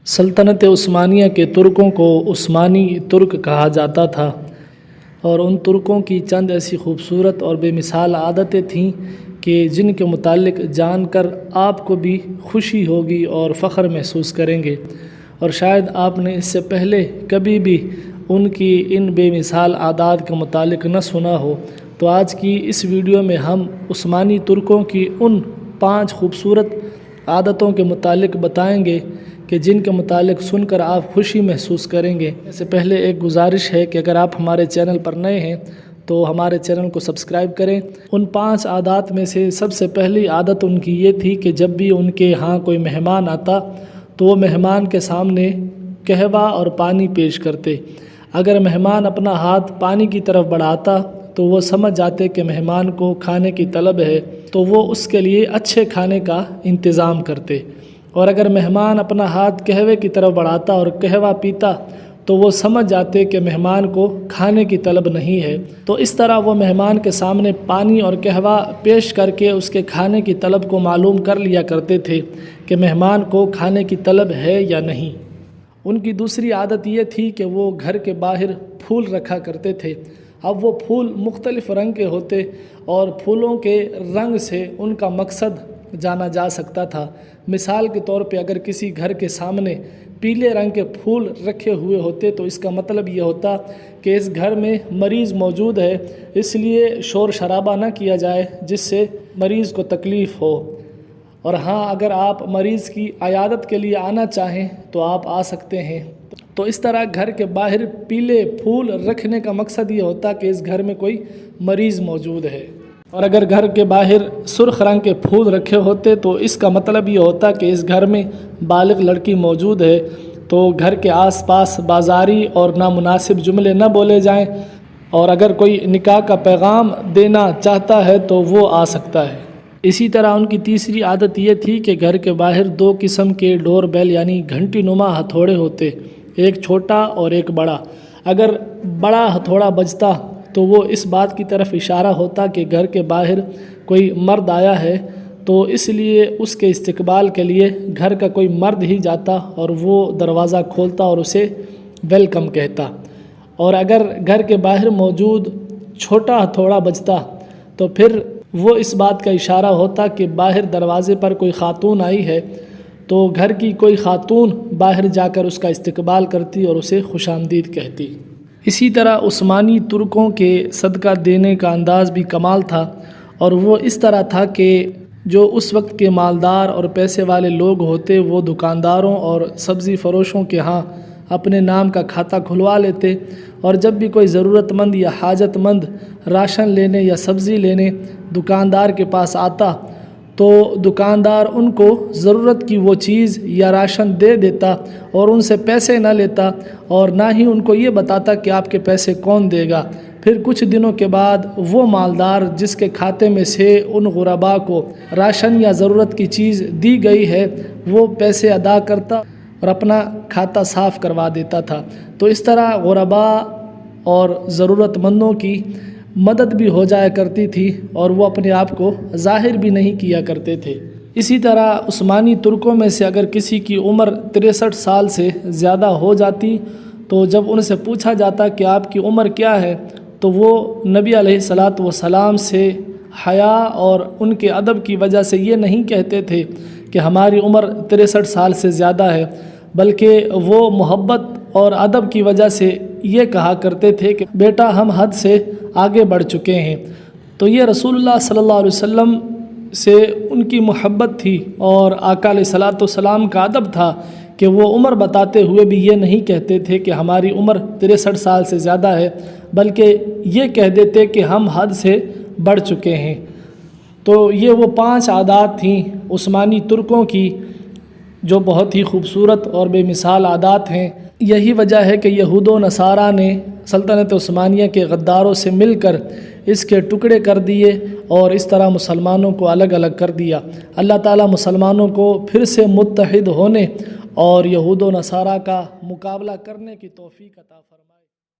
سلطنت عثمانیہ کے ترکوں کو عثمانی ترک کہا جاتا تھا، اور ان ترکوں کی چند ایسی خوبصورت اور بے مثال عادتیں تھیں کہ جن کے متعلق جان کر آپ کو بھی خوشی ہوگی اور فخر محسوس کریں گے، اور شاید آپ نے اس سے پہلے کبھی بھی ان کی ان بے مثال عادات کے متعلق نہ سنا ہو۔ تو آج کی اس ویڈیو میں ہم عثمانی ترکوں کی ان 5 خوبصورت عادتوں کے متعلق بتائیں گے کہ جن کے متعلق سن کر آپ خوشی محسوس کریں گے۔ اس سے پہلے ایک گزارش ہے کہ اگر آپ ہمارے چینل پر نئے ہیں تو ہمارے چینل کو سبسکرائب کریں۔ ان 5 عادات میں سے سب سے پہلی عادت ان کی یہ تھی کہ جب بھی ان کے ہاں کوئی مہمان آتا تو وہ مہمان کے سامنے قہوہ اور پانی پیش کرتے۔ اگر مہمان اپنا ہاتھ پانی کی طرف بڑھاتا تو وہ سمجھ جاتے کہ مہمان کو کھانے کی طلب ہے، تو وہ اس کے لیے اچھے کھانے کا انتظام کرتے، اور اگر مہمان اپنا ہاتھ قہوے کی طرف بڑھاتا اور قہوہ پیتا تو وہ سمجھ جاتے کہ مہمان کو کھانے کی طلب نہیں ہے۔ تو اس طرح وہ مہمان کے سامنے پانی اور قہوہ پیش کر کے اس کے کھانے کی طلب کو معلوم کر لیا کرتے تھے کہ مہمان کو کھانے کی طلب ہے یا نہیں۔ ان کی دوسری عادت یہ تھی کہ وہ گھر کے باہر پھول رکھا کرتے تھے۔ اب وہ پھول مختلف رنگ کے ہوتے اور پھولوں کے رنگ سے ان کا مقصد جانا جا سکتا تھا۔ مثال کے طور پہ اگر کسی گھر کے سامنے پیلے رنگ کے پھول رکھے ہوئے ہوتے تو اس کا مطلب یہ ہوتا کہ اس گھر میں مریض موجود ہے، اس لیے شور شرابہ نہ کیا جائے جس سے مریض کو تکلیف ہو۔ اور ہاں، اگر آپ مریض کی عیادت کے لیے آنا چاہیں تو آپ آ سکتے ہیں۔ تو اس طرح گھر کے باہر پیلے پھول رکھنے کا مقصد یہ ہوتا کہ اس گھر میں کوئی مریض موجود ہے، اور اگر گھر کے باہر سرخ رنگ کے پھول رکھے ہوتے تو اس کا مطلب یہ ہوتا کہ اس گھر میں بالغ لڑکی موجود ہے۔ تو گھر کے آس پاس بازاری اور نامناسب جملے نہ بولے جائیں، اور اگر کوئی نکاح کا پیغام دینا چاہتا ہے تو وہ آ سکتا ہے۔ اسی طرح ان کی تیسری عادت یہ تھی کہ گھر کے باہر 2 قسم کے ڈور بیل یعنی گھنٹی نما ہتھوڑے ہوتے، ایک چھوٹا اور ایک بڑا۔ اگر بڑا ہتھوڑا بجتا تو وہ اس بات کی طرف اشارہ ہوتا کہ گھر کے باہر کوئی مرد آیا ہے، تو اس لیے اس کے استقبال کے لیے گھر کا کوئی مرد ہی جاتا اور وہ دروازہ کھولتا اور اسے ویلکم کہتا۔ اور اگر گھر کے باہر موجود چھوٹا ہتھوڑا بجتا تو پھر وہ اس بات کا اشارہ ہوتا کہ باہر دروازے پر کوئی خاتون آئی ہے، تو گھر کی کوئی خاتون باہر جا کر اس کا استقبال کرتی اور اسے خوش آمدید کہتی۔ اسی طرح عثمانی ترکوں کے صدقہ دینے کا انداز بھی کمال تھا، اور وہ اس طرح تھا کہ جو اس وقت کے مالدار اور پیسے والے لوگ ہوتے وہ دکانداروں اور سبزی فروشوں کے ہاں اپنے نام کا کھاتا کھلوا لیتے، اور جب بھی کوئی ضرورت مند یا حاجت مند راشن لینے یا سبزی لینے دکاندار کے پاس آتا تو دکاندار ان کو ضرورت کی وہ چیز یا راشن دے دیتا اور ان سے پیسے نہ لیتا، اور نہ ہی ان کو یہ بتاتا کہ آپ کے پیسے کون دے گا۔ پھر کچھ دنوں کے بعد وہ مالدار جس کے کھاتے میں سے ان غرباء کو راشن یا ضرورت کی چیز دی گئی ہے وہ پیسے ادا کرتا اور اپنا کھاتا صاف کروا دیتا تھا۔ تو اس طرح غرباء اور ضرورت مندوں کی مدد بھی ہو جایا کرتی تھی، اور وہ اپنے آپ کو ظاہر بھی نہیں کیا کرتے تھے۔ اسی طرح عثمانی ترکوں میں سے اگر کسی کی عمر 63 سال سے زیادہ ہو جاتی تو جب ان سے پوچھا جاتا کہ آپ کی عمر کیا ہے تو وہ نبی علیہ الصلاۃ والسلام سے حیا اور ان کے ادب کی وجہ سے یہ نہیں کہتے تھے کہ ہماری عمر 63 سال سے زیادہ ہے، بلکہ وہ محبت اور ادب کی وجہ سے یہ کہا کرتے تھے کہ بیٹا ہم حد سے آگے بڑھ چکے ہیں۔ تو یہ رسول اللہ صلی اللہ علیہ وسلم سے ان کی محبت تھی، اور آقا علیہ الصلاۃ والسلام کا ادب تھا کہ وہ عمر بتاتے ہوئے بھی یہ نہیں کہتے تھے کہ ہماری عمر 63 سال سے زیادہ ہے، بلکہ یہ کہہ دیتے کہ ہم حد سے بڑھ چکے ہیں۔ تو یہ وہ 5 عادات تھیں عثمانی ترکوں کی جو بہت ہی خوبصورت اور بے مثال عادات ہیں۔ یہی وجہ ہے کہ یہود و نصارہ نے سلطنت عثمانیہ کے غداروں سے مل کر اس کے ٹکڑے کر دیے اور اس طرح مسلمانوں کو الگ الگ کر دیا۔ اللہ تعالیٰ مسلمانوں کو پھر سے متحد ہونے اور یہود و نصارہ کا مقابلہ کرنے کی توفیق عطا فرمائے۔